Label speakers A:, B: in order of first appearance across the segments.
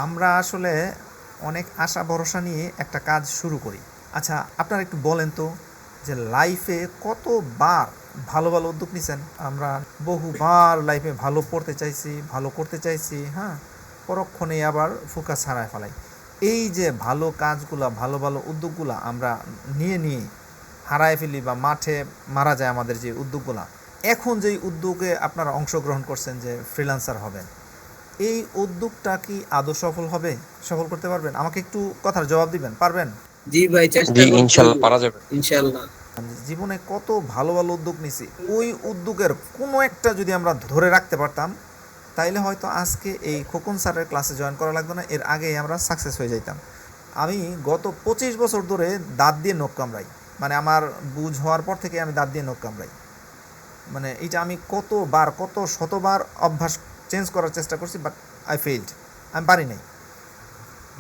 A: আমরা আসলে অনেক আশা ভরসা নিয়ে একটা কাজ শুরু করি। আচ্ছা, আপনারা একটু বলেন তো যে লাইফে কতবার ভালো ভালো উদ্যোগ নিছেন? আমরা বহুবার লাইফে ভালো পড়তে চাইছি, ভালো করতে চাইছি, হ্যাঁ, পরক্ষণেই আবার ফোকাস হারায় ফেলাই। এই যে ভালো কাজগুলা, ভালো ভালো উদ্যোগগুলা আমরা নিয়ে নিয়ে হারায় ফেলি বা মাঠে মারা যায় আমাদের যে উদ্যোগগুলা। এখন যেই উদ্যোগে আপনারা অংশগ্রহণ করছেন যে ফ্রিল্যান্সার হবেন, এই উদ্যোগটা কি আদৌ সফল হবে? সফল করতে পারবেন? আমাকে একটু কথার জবাব দিবেন, পারবেন?
B: জি ভাই, চেষ্টা
C: জি,
B: করতেছি।
C: ইনশাল্লাহ পারা যাবে।
B: ইনশাল্লাহ।
A: জীবনে কত ভালো ভালো উদ্যোগ নিছি, ওই উদ্যোগের কোনো একটা যদি আমরা ধরে রাখতে পারতাম, তাইলে হয়তো আজকে এই খোকন স্যারের ক্লাসে জয়েন করা লাগতো না, এর আগেই আমরা সাকসেস হয়ে যাইতাম। আমি গত 25 বছর ধরে দাঁত দিয়ে নখ কামড়াই। মানে আমার বুঝ হওয়ার পর থেকে আমি দাঁত দিয়ে নখ কামড়াই। মানে এটা আমি কতবার, কত শতবার অভ্যাস চেঞ্জ করার চেষ্টা করছি, বাট আই ফেইল্ড। আমি পারি নাই।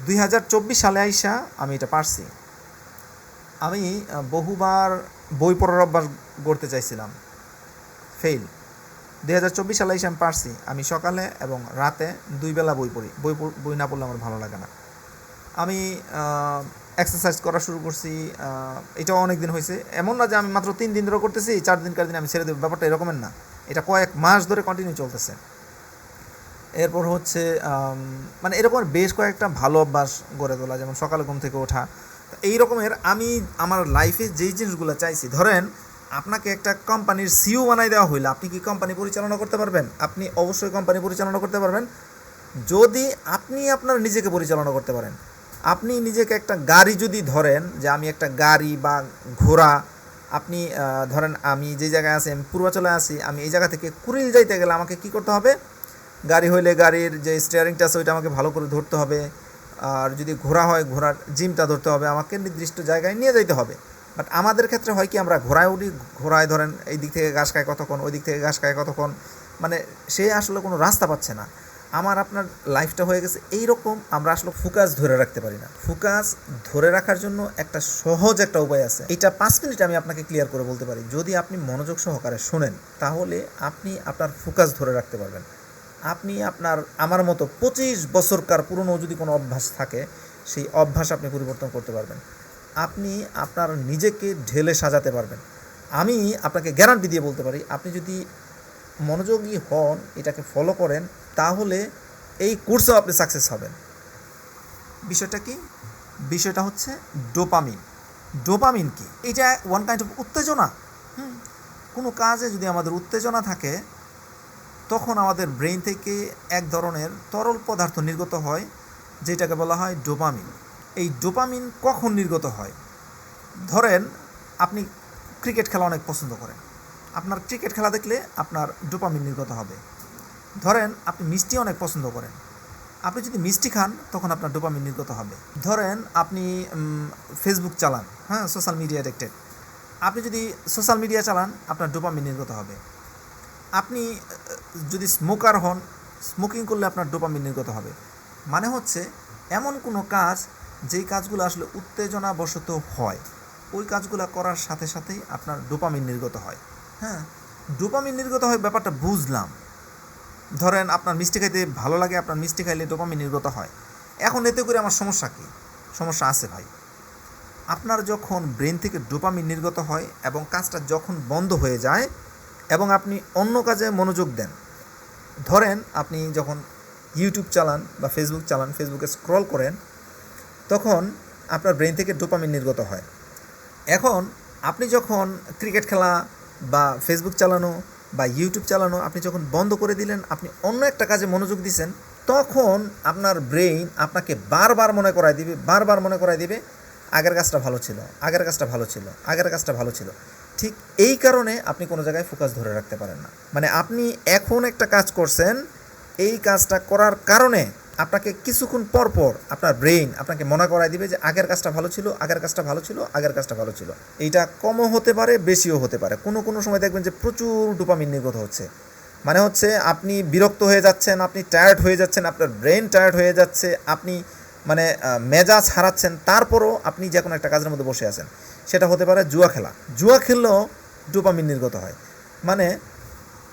A: 2024 সালে আইসা আমি এটা পারছি। আমি বহুবার বই পড়ার অভ্যাস গড়তে চাইছিলাম, ফেইল। 2024 সালে এসে আমি পারছি। আমি সকালে এবং রাতে 2 বেলা বই পড়ি। বই না পড়লে আমার ভালো লাগে না। আমি এক্সারসাইজ করা শুরু করছি। এটাও অনেক দিন হয়েছে, এমন না যে আমি মাত্র 3 দিন ধরে করতেছি, 4 দিন আমি ছেড়ে দেবো, ব্যাপারটা এরকমের না। এটা কয়েক মাস ধরে কন্টিনিউ চলতেছে। এরপর হচ্ছে মানে এরকম বেশ কয়েকটা ভালো অভ্যাস গড়ে তোলা, যেমন সকালে ঘুম থেকে ওঠা। এই রকমের আমি আমার লাইফে যেই জিনিসগুলো চাইছি, ধরেন আপনাকে একটা কোম্পানির সিইও বানাই দেওয়া হইলে আপনি কি কোম্পানি পরিচালনা করতে পারবেন? আপনি অবশ্যই কোম্পানি পরিচালনা করতে পারবেন যদি আপনি আপনার নিজেকে পরিচালনা করতে পারেন। আপনি নিজেকে একটা গাড়ি যদি ধরেন, যে আমি একটা গাড়ি বা ঘোড়া, আপনি ধরেন আমি যে জায়গায় আছি, আমি পূর্বাচলে আছি, আমি এই জায়গা থেকে কুড়িল যাইতে গেলে আমাকে কি করতে হবে? গাড়ি হইলে গাড়ির যে স্টিয়ারিংটা আছে ওইটা আমাকে ভালো করে ধরতে হবে। আর যদি ঘোড়া হয়, ঘোড়ার জিমটা ধরতে হবে, আমাকে নির্দিষ্ট জায়গায় নিয়ে যাইতে হবে। বাট আমাদের ক্ষেত্রে হয় কি, আমরা ঘোড়ায় উঠি, ঘোড়ায় ধরেন এই দিক থেকে ঘাস খায় কতক্ষণ, ওই দিক থেকে ঘাস খায় কতক্ষণ, মানে সে আসলে কোনো রাস্তা পাচ্ছে না। আমার আপনার লাইফটা হয়ে গেছে এইরকম, আমরা আসলে ফোকাস ধরে রাখতে পারি না। ফোকাস ধরে রাখার জন্য একটা সহজ একটা উপায় আছে, এটা 5 মিনিটে আমি আপনাকে ক্লিয়ার করে বলতে পারি। যদি আপনি মনোযোগ সহকারে শোনেন, তাহলে আপনি আপনার ফোকাস ধরে রাখতে পারবেন। আপনি আপনার আমার মতো 25 বছরকার পুরনো যদি কোনো অভ্যাস থাকে, সেই অভ্যাস আপনি পরিবর্তন করতে পারবেন। আপনি আপনার নিজেকে ঢেলে সাজাতে পারবেন। আমি আপনাকে গ্যারান্টি দিয়ে বলতে পারি, আপনি যদি মনোযোগী হন, এটাকে ফলো করেন, তাহলে এই কোর্সেও আপনি সাকসেস হবেন। বিষয়টা কি? বিষয়টা হচ্ছে ডোপামিন। ডোপামিন কি? এটা ওয়ান কাইন্ড অফ উত্তেজনা। কোনো কাজে যদি আমাদের উত্তেজনা থাকে, তখন আমাদের ব্রেইন থেকে এক ধরনের তরল পদার্থ নির্গত হয়, যেটাকে বলা হয় ডোপামিন। এই ডোপামিন কখন নির্গত হয়? ধরেন আপনি ক্রিকেট খেলা অনেক পছন্দ করেন, আপনার ক্রিকেট খেলা দেখলে আপনার ডোপামিন নির্গত হবে। ধরেন আপনি মিষ্টি অনেক পছন্দ করেন, আপনি যদি মিষ্টি খান তখন আপনার ডোপামিন নির্গত হবে। ধরেন আপনি ফেসবুক চালান, হ্যাঁ, সোশ্যাল মিডিয়া অ্যাডিক্টেড, আপনি যদি সোশ্যাল মিডিয়া চালান আপনার ডোপামিন নির্গত হবে। আপনি যদি স্মোকার হন, স্মোকিং করলে আপনার ডোপামিন নির্গত হবে। মানে হচ্ছে এমন কোনো কাজ, যেই কাজগুলো আসলে উত্তেজনাবশত হয়, ওই কাজগুলো করার সাথে সাথেই আপনার ডোপামিন নির্গত হয়। হ্যাঁ, ডোপামিন নির্গত হয়, ব্যাপারটা বুঝলাম। ধরেন আপনার মিষ্টি খাইতে ভালো লাগে, আপনার মিষ্টি খাইলে ডোপামিন নির্গত হয়। এখন এতে করে আমার সমস্যা কী? সমস্যা আছে ভাই। আপনার যখন ব্রেন থেকে ডোপামিন নির্গত হয় এবং কাজটা যখন বন্ধ হয়ে যায় এবং আপনি অন্য কাজে মনোযোগ দেন, ধরেন আপনি যখন ইউটিউব চালান বা ফেসবুক চালান, ফেসবুকে স্ক্রল করেন, তখন আপনার ব্রেন থেকে ডোপামিন নির্গত হয়। এখন আপনি যখন ক্রিকেট খেলা বা ফেসবুক চালানো বা ইউটিউব চালানো আপনি যখন বন্ধ করে দিলেন, আপনি অন্য একটা কাজে মনোযোগ দিয়েছেন, তখন আপনার ব্রেইন আপনাকে বারবার মনে করায় দিবে, বারবার মনে করায় দিবে আগের কাজটা ভালো ছিল, আগের কাজটা ভালো ছিল, আগের কাজটা ভালো ছিল। ঠিক এই কারণে আপনি কোনো জায়গায় ফোকাস ধরে রাখতে পারেন না। মানে আপনি এখন একটা কাজ করছেন, এই কাজটা করার কারণে আপনাকে কিছুক্ষণ পর পর আপনার ব্রেইন আপনাকে মনে করায় দিবে যে আগের কাজটা ভালো ছিল, আগের কাজটা ভালো ছিল, আগের কাজটা ভালো ছিল। এইটা কমও হতে পারে, বেশিও হতে পারে। কোনো কোনো সময় দেখবেন যে প্রচুর ডোপামিন নির্গত হচ্ছে। মানে হচ্ছে আপনি বিরক্ত হয়ে যাচ্ছেন, আপনি টায়ার্ড হয়ে যাচ্ছেন, আপনার ব্রেন টায়ার্ড হয়ে যাচ্ছে, আপনি মানে মেজাজ হারাচ্ছেন, তারপরও আপনি যে কোনো একটা কাজের মধ্যে বসে আছেন। সেটা হতে পারে জুয়া খেলা। জুয়া খেললেও ডোপামিন নির্গত হয়। মানে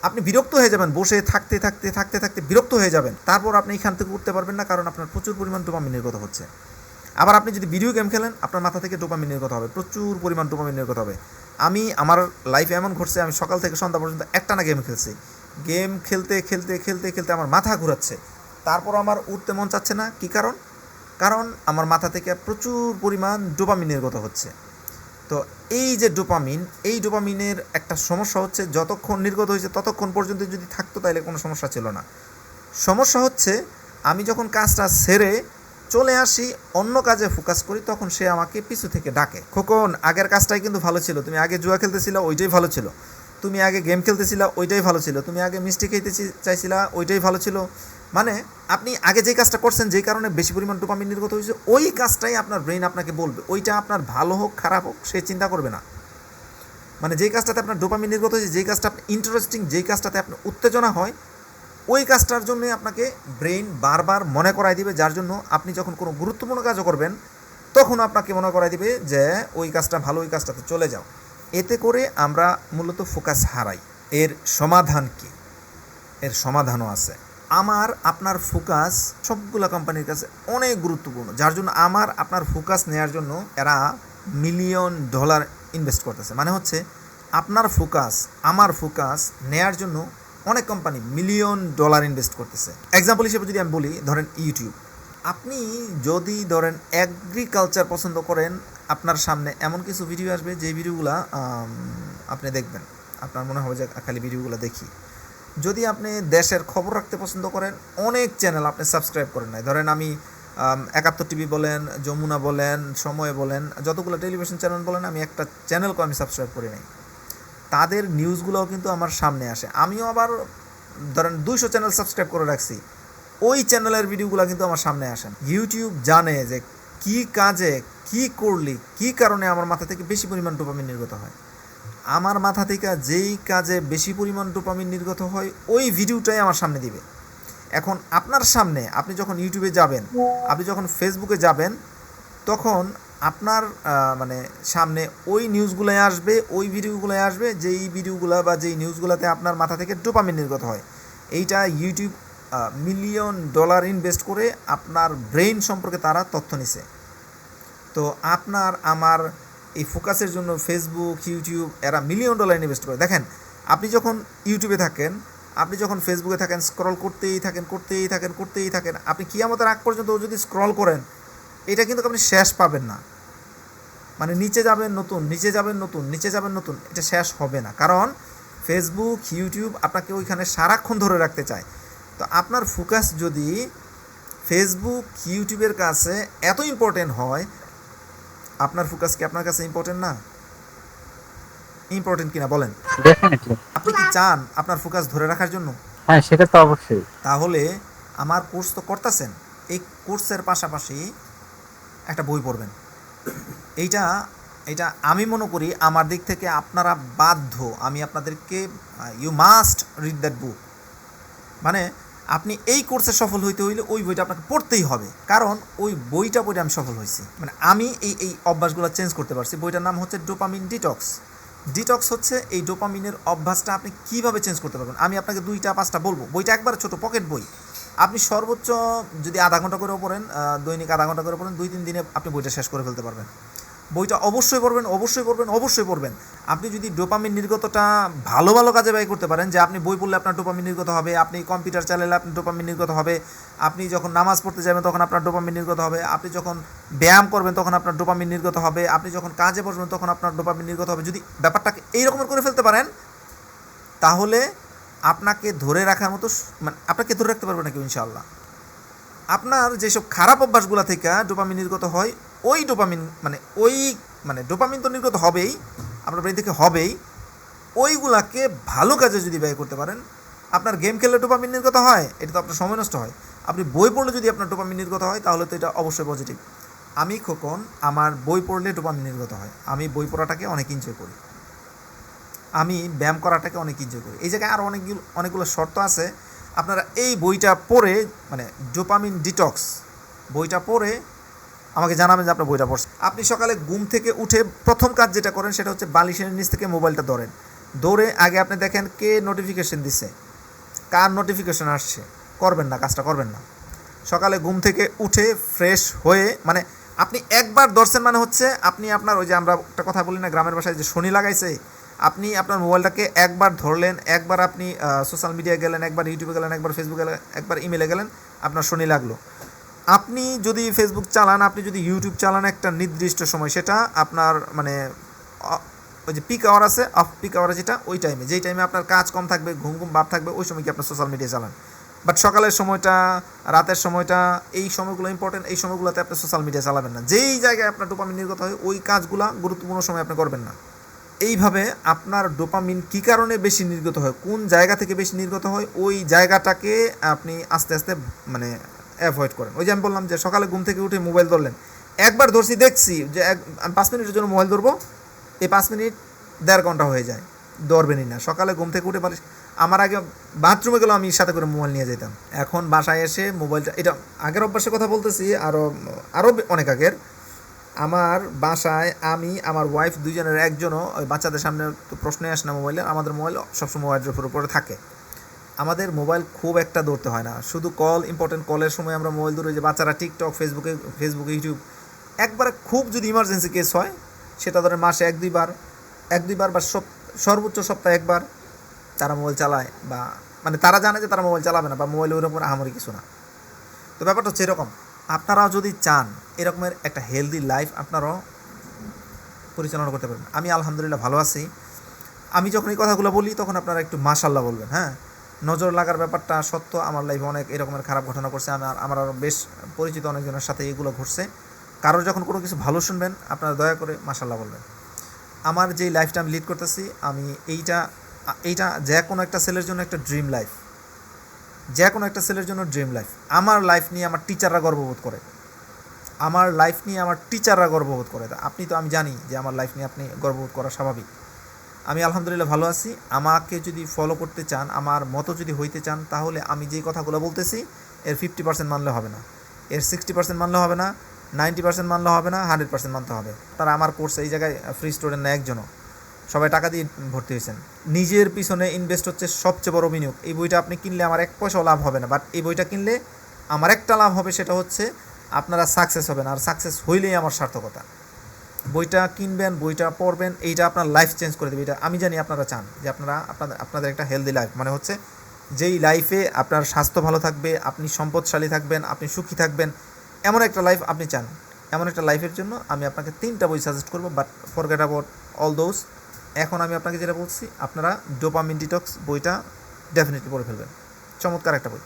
A: আপনি বিরক্ত হয়ে যাবেন, বসে থাকতে থাকতে থাকতে থাকতে বিরক্ত হয়ে যাবেন, তারপর আপনি এখান থেকে উঠতে পারবেন না, কারণ আপনার প্রচুর পরিমাণ ডোপামিন নির্গত হচ্ছে। আবার আপনি যদি ভিডিও গেম খেলেন, আপনার মাথা থেকে ডোপামিন নির্গত হবে, প্রচুর পরিমাণ ডোপামিন নির্গত হবে। আমার লাইফে এমন ঘটছে, আমি সকাল থেকে সন্ধ্যা পর্যন্ত একটানা গেম খেলছি, গেম খেলতে খেলতে খেলতে খেলতে আমার মাথা ঘোরাচ্ছে, তারপর আমার উঠতে মন চাচ্ছে না। কী কারণ? কারণ আমার মাথা থেকে প্রচুর পরিমাণ ডোপামিন নির্গত হচ্ছে। তো এই যে ডোপামিন, এই ডোপামিনের একটা সমস্যা হচ্ছে, যতক্ষণ নির্গত হয়েছে ততক্ষণ পর্যন্ত যদি থাকতো তাহলে কোনো সমস্যা ছিল না। সমস্যা হচ্ছে আমি যখন কাজটা সেরে চলে আসি, অন্য কাজে ফোকাস করি, তখন সে আমাকে পিছু থেকে ডাকে, খোকন আগের কাজটাই কিন্তু ভালো ছিল, তুমি আগে জুয়া খেলতেছিলা ওইটাই ভালো ছিল, তুমি আগে গেম খেলতেছিলা ওইটাই ভালো ছিল, তুমি আগে মিষ্টি খেতে চাইছিলা ওইটাই ভালো ছিল। মানে আপনি আগে যেই কাজটা করছেন, যেই কারণে বেশি পরিমাণ ডোপামিন নির্গত হয়েছে, ওই কাজটাই আপনার ব্রেন আপনাকে বলবে, ওইটা আপনার ভালো হোক খারাপ হোক সে চিন্তা করবে না। মানে যেই কাজটাতে আপনার ডোপামিন নির্গত হয়েছে, যেই কাজটা আপনার ইন্টারেস্টিং, যেই কাজটাতে আপনার উত্তেজনা হয়, ওই কাজটার জন্য আপনাকে ব্রেন বারবার মনে করাই দিবে, যার জন্য আপনি যখন কোনো গুরুত্বপূর্ণ কাজও করবেন তখন আপনাকে মনে করাই দিবে যে ওই কাজটা ভালো, ওই কাজটাতে চলে যাও। এতে করে আমরা মূলত ফোকাস হারাই। এর সমাধান কি? এর সমাধানও আছে। আমার আপনার ফোকাস সবগুলো কোম্পানির কাছে অনেক গুরুত্বপূর্ণ, যার জন্য আপনার ফোকাস নেওয়ার জন্য এরা $1,000,000 ইনভেস্ট করতেছে। মানে হচ্ছে আপনার ফোকাস, আমার ফোকাস নেয়ার জন্য অনেক কোম্পানি $1,000,000 ইনভেস্ট করতেছে। এক্সাম্পল হিসেবে যদি আমি বলি, ধরেন ইউটিউব। আপনি যদি ধরেন এগ্রিকালচার পছন্দ করেন, আপনার সামনে এমন কিছু ভিডিও আসবে যে ভিডিওগুলো আপনি দেখবেন, আপনার মনে হবে যে খালি ভিডিওগুলো দেখি। যদি আপনি দেশের খবর রাখতে পছন্দ করেন, অনেক চ্যানেল আপনি সাবস্ক্রাইব করেন নাই, ধরেন আমি ৭১ টিভি বলেন, যমুনা বলেন, সময় বলেন, যতগুলো টেলিভিশন চ্যানেল বলেন, আমি একটা চ্যানেলকে আমি সাবস্ক্রাইব করি নাই। তাদের নিউজগুলোও কিন্তু আমার সামনে আসে। আমিও আবার ধরেন 200 চ্যানেল সাবস্ক্রাইব করে রাখছি, ওই চ্যানেলের ভিডিওগুলো কিন্তু আমার সামনে আসেন। ইউটিউব জানে যে কী কাজে কী করলে কী কারণে আমার মাথা থেকে বেশি পরিমাণ ডোপামিন নির্গত হয়। আমার মাথা থেকে যেই কাজে বেশি পরিমাণ ডোপামিন নির্গত হয়, ওই ভিডিওটাই আমার সামনে দিবে। এখন আপনার সামনে, আপনি যখন ইউটিউবে যাবেন, আপনি যখন ফেসবুকে যাবেন, তখন আপনার মানে সামনে ওই নিউজগুলোই আসবে, ওই ভিডিওগুলোই আসবে, যেই ভিডিওগুলো বা যেই নিউজগুলোতে আপনার মাথা থেকে ডোপামিন নির্গত হয়। এইটা ইউটিউব $1,000,000 ইনভেস্ট করে আপনার ব্রেইন সম্পর্কে তারা তথ্য নিছে। তো আপনার আমার এই ফোকাসের জন্য ফেসবুক, ইউটিউব এরা $1,000,000 ইনভেস্ট করে। দেখেন, আপনি যখন ইউটিউবে থাকেন, আপনি যখন ফেসবুকে থাকেন, স্ক্রল করতেই থাকেন, আপনি কিয়ামতের আগ পর্যন্ত যদি স্ক্রল করেন, এটা কিন্তু আপনি শেষ পাবেন না। মানে নিচে যাবেন নতুন, এটা শেষ হবে না, কারণ ফেসবুক, ইউটিউব আপনাকে ওইখানে সারাক্ষণ ধরে রাখতে চায়। তো আপনার ফোকাস যদি ফেসবুক, ইউটিউবের কাছে এত ইম্পর্টেন্ট হয়, আপনার ফোকাস কি আপনার কাছে ইম্পর্টেন্ট না? ইম্পর্টেন্ট কিনা বলেন?
B: ডেফিনেটলি।
A: আপনি কি চান আপনার ফোকাস ধরে রাখার জন্য?
B: হ্যাঁ, সেটা তো অবশ্যই।
A: তাহলে আমার কোর্স তো করতেছেন, এই কোর্সের পাশাপাশি একটা বই পড়বেন। এইটা এটা আমি মনে করি আমার দিক থেকে আপনারা বাধ্য, আমি আপনাদেরকে you must read that book. মানে আপনি এই কোর্সে সফল হইতে হইলে ওই বইটা আপনাকে পড়তেই হবে, কারণ ওই বইটা পড়ে আমি সফল হয়েছি। মানে আমি এই অভ্যাসগুলো চেঞ্জ করতে পারছি। বইটার নাম হচ্ছে ডোপামিন ডিটক্স। ডিটক্স হচ্ছে এই ডোপামিনের অভ্যাসটা আপনি কীভাবে চেঞ্জ করতে পারবেন। আমি আপনাকে 2-5টা বলবো। বইটা একবার ছোটো পকেট বই, আপনি সর্বোচ্চ যদি আধা ঘন্টা করেও পড়েন, দৈনিক আধা ঘন্টা করে পড়েন, 2-3 দিনে আপনি বইটা শেষ করে ফেলতে পারবেন। বইটা অবশ্যই পড়বেন। আপনি যদি ডোপামিন নির্গতটা ভালো ভালো কাজে ব্যয় করতে পারেন, যে আপনি বই পড়লে আপনার ডোপামিন নির্গত হবে, আপনি কম্পিউটার চালালে আপনার ডোপামিন নির্গত হবে, আপনি যখন নামাজ পড়তে যাবেন তখন আপনার ডোপামিন নির্গত হবে, আপনি যখন ব্যায়াম করবেন তখন আপনার ডোপামিন নির্গত হবে, আপনি যখন কাজে বসবেন তখন আপনার ডোপামিন নির্গত হবে। যদি ব্যাপারটাকে এই রকমের করে ফেলতে পারেন, তাহলে আপনাকে ধরে রাখার মতো, মানে আপনাকে ধরে রাখতে পারবে না কেউ ইনশাআল্লাহ। আপনার যেসব খারাপ অভ্যাসগুলো থেকে ডোপামিন নির্গত হয়, ওই ডোপামিন তো নির্গত হবেই, আপনার ব্রেন থেকে হবেই, ওইগুলাকে ভালো কাজে যদি ব্যয় করতে পারেন। আপনার গেম খেললে ডোপামিন নির্গত হয়, এটা তো আপনার সময় নষ্ট হয়। আপনি বই পড়লে যদি আপনার ডোপামিন নির্গত হয়, তাহলে তো এটা অবশ্যই পজিটিভ। আমি খোকন, আমার বই পড়লে ডোপামিন নির্গত হয়। আমি বই পড়াটাকে অনেক এনজয় করি, আমি ব্যায়াম করাটাকে অনেক এনজয় করি। এই জায়গায় আরও অনেকগুলো শর্ত আছে। আপনারা এই বইটা পড়ে, মানে ডোপামিন ডিটক্স বইটা পড়ে আমাকে জানাবেন যে আপনার বইটা পড়ছেন। আপনি সকালে ঘুম থেকে উঠে প্রথম কাজ যেটা করেন সেটা হচ্ছে বালিশের নিচ থেকে মোবাইলটা ধরেন, দৌড়ে আগে আপনি দেখেন কে নোটিফিকেশন দিছে, কার নোটিফিকেশন আসছে, করবেন না, কাজটা করবেন না। সকালে ঘুম থেকে উঠে ফ্রেশ হয়ে, মানে আপনি একবার ধরছেন মানে হচ্ছে আপনি আপনার ওই যে আমরা একটা কথা বলি না গ্রামের ভাষায় যে শনি লাগাইছে, আপনি আপনার মোবাইলটাকে একবার ধরলেন, একবার আপনি সোশ্যাল মিডিয়ায় গেলেন, একবার ইউটিউবে গেলেন, একবার ফেসবুকে গেলেন, একবার ইমেলে গেলেন, আপনার শনি লাগলো। আপনি যদি ফেসবুক চালান, আপনি যদি ইউটিউব চালান একটা নির্দিষ্ট সময়, সেটা আপনার মানে ওই যে পিক আওয়ার আছে, অফ পিক আওয়ার যেটা, ওই টাইমে, যেই টাইমে আপনার কাজ কম থাকবে, ঘুম ঘুম ভাব থাকবে, ওই সময় কি আপনার সোশ্যাল মিডিয়া চালান। বাট সকালের সময়টা, রাতের সময়টা, এই সময়গুলো ইম্পর্টেন্ট, এই সময়গুলোতে আপনি সোশ্যাল মিডিয়া চালাবেন না। যেই জায়গায় আপনার ডোপামিন নির্গত হয় ওই কাজগুলো গুরুত্বপূর্ণ সময় আপনি করবেন না। এইভাবে আপনার ডোপামিন কী কারণে বেশি নির্গত হয়, কোন জায়গা থেকে বেশি নির্গত হয়, ওই জায়গাটাকে আপনি আস্তে আস্তে মানে অ্যাভয়েড করেন। ওই যে আমি বললাম যে সকালে ঘুম থেকে উঠে মোবাইল ধরলেন, একবার ধরছি, দেখছি যে আমি 5 মিনিটের জন্য মোবাইল ধরবো, এই 5 মিনিট 1.5 ঘন্টা হয়ে যায়, ধরবেনই না। সকালে ঘুম থেকে উঠে পারিস, আমার আগে বাথরুমে গেলেও আমি সাথে করে মোবাইল নিয়ে যেতাম, এখন বাসায় এসে মোবাইলটা, এটা আগের অভ্যাসের কথা বলতেছি, আরও অনেক আগের। আমার বাসায় আমি, আমার ওয়াইফ, দুইজনের একজনও ওই বাচ্চাদের সামনে তো প্রশ্নই আসে না মোবাইলে, আমাদের মোবাইল সবসময় মোবাইলের উপরে থাকে। আমাদের মোবাইল খুব একটা ধরতে হয় না, শুধু কল, ইম্পর্টেন্ট কলের সময় আমরা মোবাইল ধরে, যে বাচ্চারা টিকটক, ফেসবুকে ইউটিউব, একবারে খুব যদি ইমার্জেন্সি কেস হয় সেটা ধরে মাসে এক দুইবার বা সর্বোচ্চ সপ্তাহে একবার তারা মোবাইল চালায়, বা মানে তারা জানে যে তারা মোবাইল চালাবে না, বা মোবাইল ওই রকম আহামরি কিছু না। তো ব্যাপারটা হচ্ছে এরকম, আপনারাও যদি চান এরকমের একটা হেলদি লাইফ আপনারাও পরিচালনা করতে পারবেন। আমি আলহামদুলিল্লাহ ভালো আছি। আমি যখন এই কথাগুলো বলি তখন আপনারা একটু মাশাল্লাহ বলবেন। হ্যাঁ, নজর লাগার ব্যাপারটা সত্য, আমার লাইফে অনেক এরকমের খারাপ ঘটনা করছে, আমার আরও বেশ পরিচিত অনেকজনের সাথে এগুলো ঘটছে। কারোর যখন কোনো কিছু ভালো শুনবেন আপনারা দয়া করে মাশাল্লাহ বলবেন। আমার যেই লাইফটা আমি লিড করতেছি, আমি এইটা যে কোনো একটা ছেলের জন্য একটা ড্রিম লাইফ, যে কোনো একটা ছেলের জন্য ড্রিম লাইফ। আমার লাইফ নিয়ে আমার টিচাররা গর্ববোধ করে, আমার লাইফ নিয়ে আমার টিচাররা গর্ববোধ করে। আপনি তো, আমি জানি যে আমার লাইফ নিয়ে আপনি গর্ববোধ করা স্বাভাবিক। আমি আলহামদুলিল্লাহ ভালো আছি। আমাকে যদি ফলো করতে চান, আমার মতো যদি হইতে চান, তাহলে আমি যেই কথাগুলো বলতেছি এর 50% মানলে হবে না, এর 60% মানলে হবে না, 90% মানলে হবে না, 100% মানতে হবে। তারা আমার কোর্স এই জায়গায় ফ্রি স্টুডেন্ট না একজনও, সবাই টাকা দিয়ে ভর্তি হয়েছেন। নিজের পিছনে ইনভেস্ট হচ্ছে সবচেয়ে বড় বিনিয়োগ। এই বইটা আপনি কিনলে আমার 1 পয়সাও লাভ হবে না, বাট এই বইটা কিনলে আমার একটা লাভ হবে, সেটা হচ্ছে আপনারা সাকসেস হবেন, আর সাকসেস হইলেই আমার সার্থকতা। বইটা কিনবেন, বইটা পড়বেন, এইটা আপনার লাইফ চেঞ্জ করে দেবে। এটা আমি জানি আপনারা চান যে আপনাদের একটা হেলদি লাইফ, মানে হচ্ছে যেই লাইফে আপনার স্বাস্থ্য ভালো থাকবে, আপনি সম্পদশালী থাকবেন, আপনি সুখী থাকবেন, এমন একটা লাইফ আপনি চান। এমন একটা লাইফের জন্য আমি আপনাকে 3টা বই সাজেস্ট করবো, but forget about all those. এখন আমি আপনাকে যেটা বলছি, আপনারা ডোপামিন ডিটক্স বইটা ডেফিনেটলি পড়ে ফেলবেন, চমৎকার একটা বই।